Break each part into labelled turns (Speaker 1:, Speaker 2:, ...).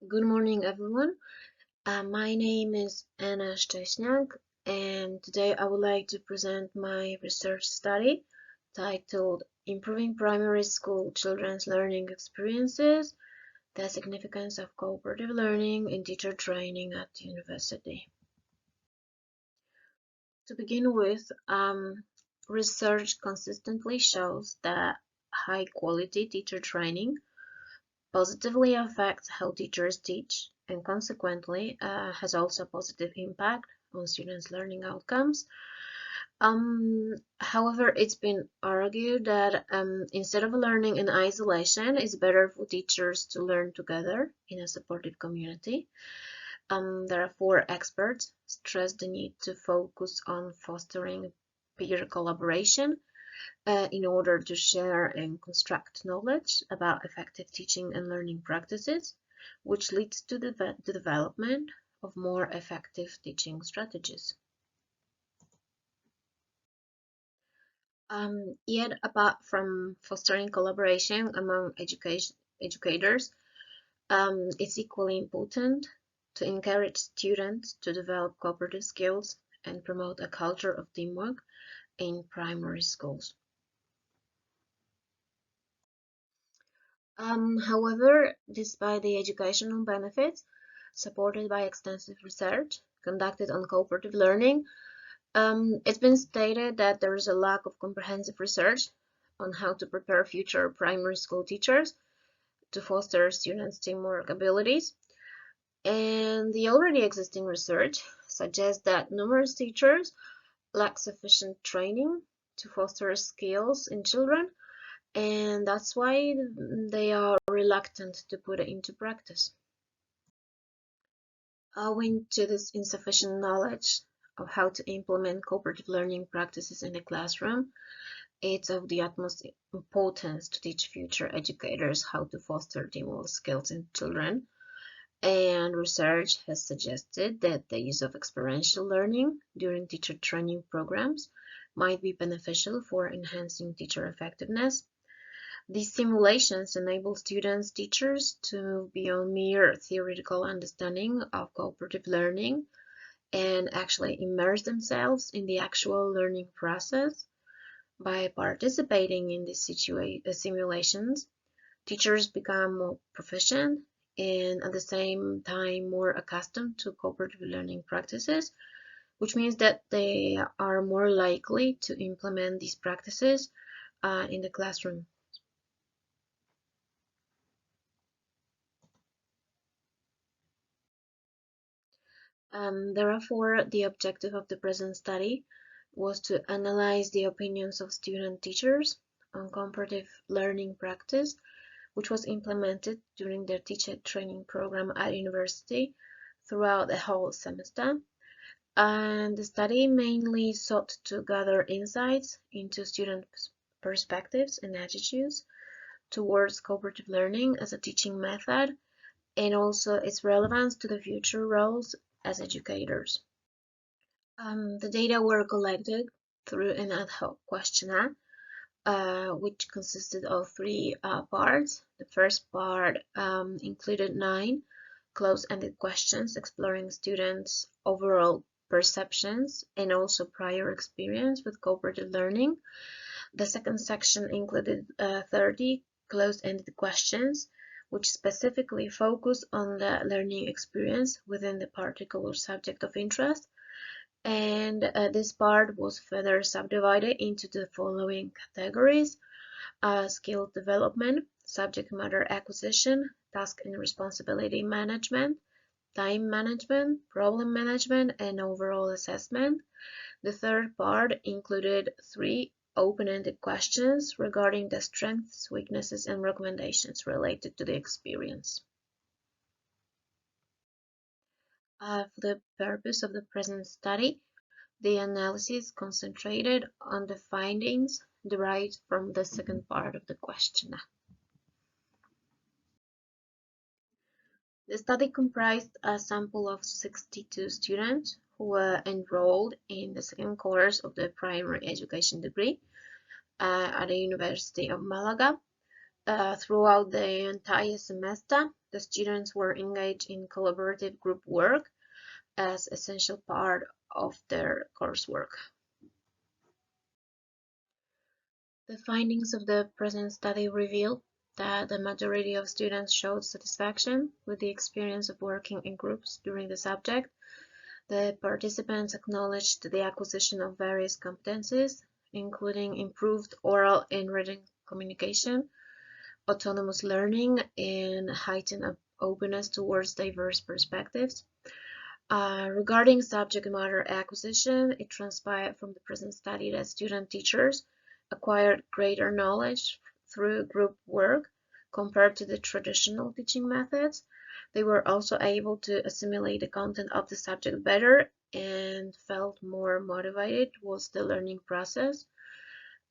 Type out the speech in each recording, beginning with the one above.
Speaker 1: Good morning, everyone. My name is Anna Szcześniak, and today I would like to present my research study titled Improving Primary School Children's Learning Experiences, the Significance of Cooperative Learning in Teacher Training at the University. To begin with, research consistently shows that high-quality teacher training positively affects how teachers teach and consequently has also a positive impact on students' learning outcomes. However, it's been argued that instead of learning in isolation, it's better for teachers to learn together in a supportive community. Therefore, experts stress the need to focus on fostering peer collaboration in order to share and construct knowledge about effective teaching and learning practices, which leads to the development of more effective teaching strategies. Yet, apart from fostering collaboration among educators, it's equally important to encourage students to develop cooperative skills and promote a culture of teamwork in primary schools. However, despite the educational benefits supported by extensive research conducted on cooperative learning, it's been stated that there is a lack of comprehensive research on how to prepare future primary school teachers to foster students' teamwork abilities. And the already existing research suggests that numerous teachers lack sufficient training to foster skills in children, and that's why they are reluctant to put it into practice. Owing to this insufficient knowledge of how to implement cooperative learning practices in the classroom, it's of the utmost importance to teach future educators how to foster teamwork skills in children. And research has suggested that the use of experiential learning during teacher training programs might be beneficial for enhancing teacher effectiveness. These simulations enable students, teachers to move beyond mere theoretical understanding of cooperative learning and actually immerse themselves in the actual learning process. By participating in these simulations, teachers become more proficient and at the same time more accustomed to cooperative learning practices, which means that they are more likely to implement these practices in the classroom. Therefore, the objective of the present study was to analyze the opinions of student teachers on comparative learning practice, which was implemented during their teacher training program at university throughout the whole semester. And the study mainly sought to gather insights into student perspectives and attitudes towards cooperative learning as a teaching method and also its relevance to the future roles as educators. The data were collected through an ad hoc questionnaire, which consisted of three parts. The first part included 9 close-ended questions exploring students' overall perceptions and also prior experience with cooperative learning. The second section included 30 closed-ended questions, which specifically focus on the learning experience within the particular subject of interest. And this part was further subdivided into the following categories: skill development, subject matter acquisition, task and responsibility management, time management, problem management, and overall assessment. The third part included 3 open-ended questions regarding the strengths, weaknesses, and recommendations related to the experience. For the purpose of the present study, the analysis concentrated on the findings derived from the second part of the questionnaire. The study comprised a sample of 62 students who were enrolled in the second course of the primary education degree at the University of Malaga. Throughout the entire semester, the students were engaged in collaborative group work as essential part of their coursework. The findings of the present study reveal that the majority of students showed satisfaction with the experience of working in groups during the subject. The participants acknowledged the acquisition of various competencies, including improved oral and written communication, autonomous learning, and heightened openness towards diverse perspectives. Regarding subject matter acquisition, it transpired from the present study that student teachers acquired greater knowledge through group work compared to the traditional teaching methods. They were also able to assimilate the content of the subject better and felt more motivated towards the learning process.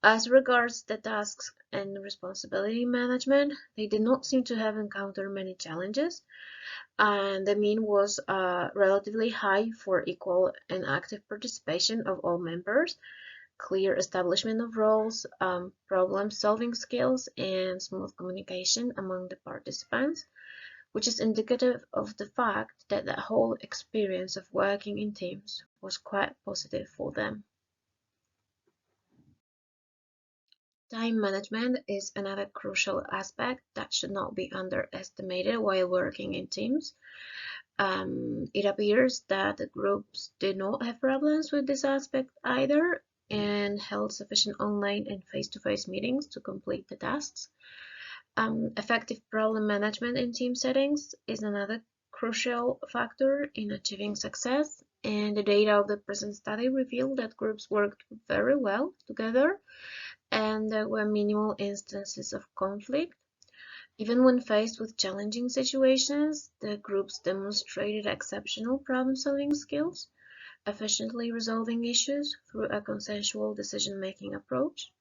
Speaker 1: As regards the tasks and responsibility management, they did not seem to have encountered many challenges, and the mean was relatively high for equal and active participation of all members, clear establishment of roles, problem-solving skills, and smooth communication among the participants, which is indicative of the fact that the whole experience of working in teams was quite positive for them. Time management is another crucial aspect that should not be underestimated while working in teams. It appears that the groups did not have problems with this aspect either and held sufficient online and face-to-face meetings to complete the tasks. Effective problem management in team settings is another crucial factor in achieving success, and the data of the present study revealed that groups worked very well together and there were minimal instances of conflict. Even when faced with challenging situations, the groups demonstrated exceptional problem-solving skills, efficiently resolving issues through a consensual decision-making approach.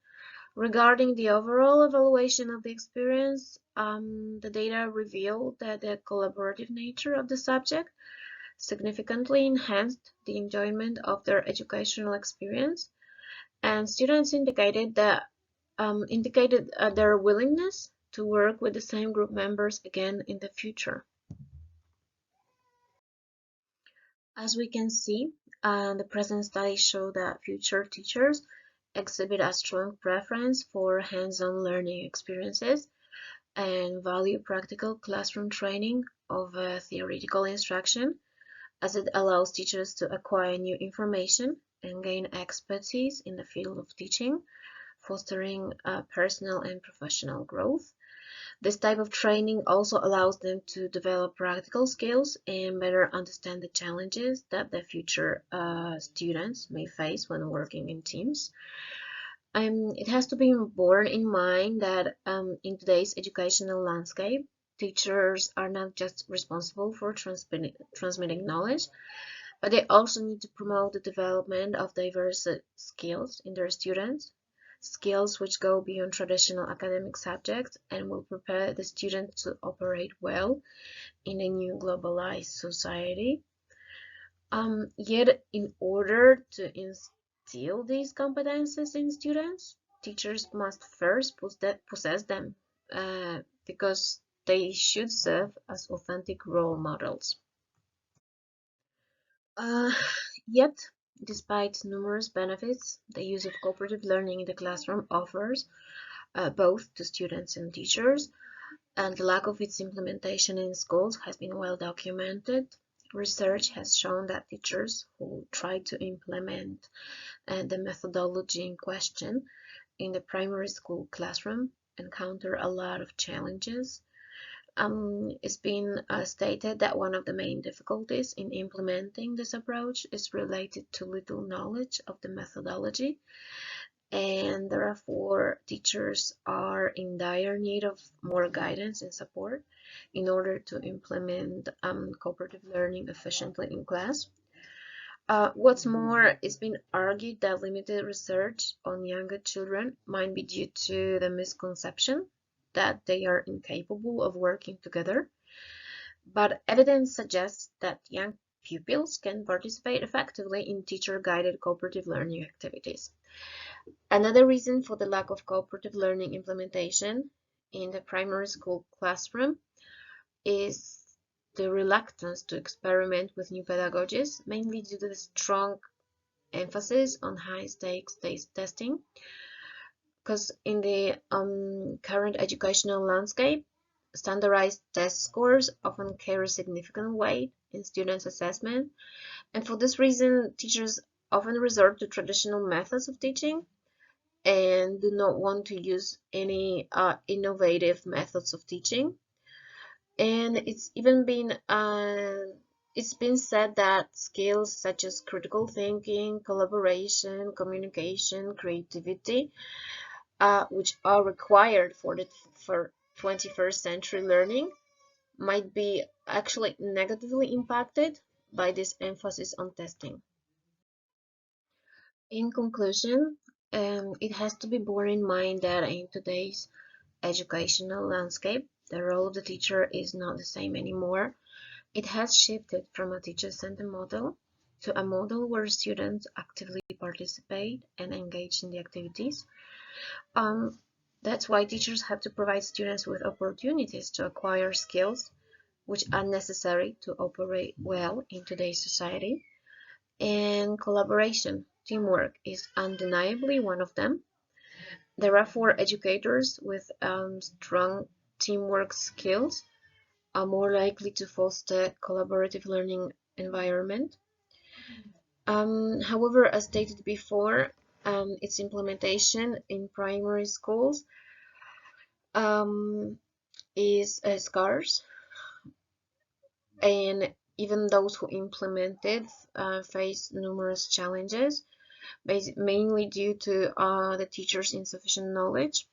Speaker 1: Regarding the overall evaluation of the experience, the data revealed that the collaborative nature of the subject significantly enhanced the enjoyment of their educational experience, and students indicated their willingness to work with the same group members again in the future. As we can see, the present studies show that future teachers exhibit a strong preference for hands-on learning experiences and value practical classroom training over theoretical instruction, as it allows teachers to acquire new information and gain expertise in the field of teaching, fostering personal and professional growth. This type of training also allows them to develop practical skills and better understand the challenges that the future students may face when working in teams. It has to be borne in mind that in today's educational landscape, teachers are not just responsible for transmitting knowledge, but they also need to promote the development of diverse skills in their students, skills which go beyond traditional academic subjects and will prepare the student to operate well in a new globalized society. Yet, in order to instill these competences in students, teachers must first possess them because they should serve as authentic role models. Uh, Yet, despite numerous benefits, the use of cooperative learning in the classroom offers both to students and teachers, and the lack of its implementation in schools has been well documented. Research has shown that teachers who try to implement the methodology in question in the primary school classroom encounter a lot of challenges. It's been stated that one of the main difficulties in implementing this approach is related to little knowledge of the methodology, and therefore teachers are in dire need of more guidance and support in order to implement cooperative learning efficiently in class. What's more, it's been argued that limited research on younger children might be due to the misconception that they are incapable of working together, but evidence suggests that young pupils can participate effectively in teacher-guided cooperative learning activities. Another reason for the lack of cooperative learning implementation in the primary school classroom is the reluctance to experiment with new pedagogies, mainly due to the strong emphasis on high-stakes testing. Because in the current educational landscape, standardized test scores often carry significant weight in students' assessment, and for this reason, teachers often resort to traditional methods of teaching and do not want to use any innovative methods of teaching. And it's been said that skills such as critical thinking, collaboration, communication, creativity, which are required for 21st century learning, might be actually negatively impacted by this emphasis on testing. In conclusion, it has to be borne in mind that in today's educational landscape, the role of the teacher is not the same anymore. It has shifted from a teacher-centered model to a model where students actively participate and engage in the activities. Um, that's why teachers have to provide students with opportunities to acquire skills which are necessary to operate well in today's society. And collaboration, teamwork is undeniably one of them. Therefore, educators with strong teamwork skills are more likely to foster collaborative learning environment. However, as stated before, its implementation in primary schools is scarce, and even those who implement it face numerous challenges, mainly due to the teacher's insufficient knowledge.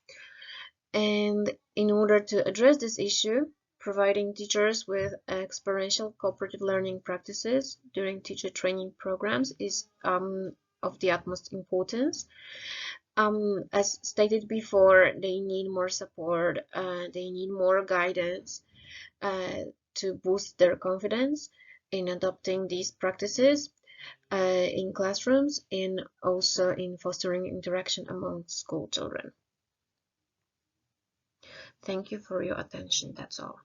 Speaker 1: And in order to address this issue, providing teachers with experiential cooperative learning practices during teacher training programs is of the utmost importance. As stated before, they need more support, they need more guidance to boost their confidence in adopting these practices in classrooms and also in fostering interaction among school children. Thank you for your attention. That's all.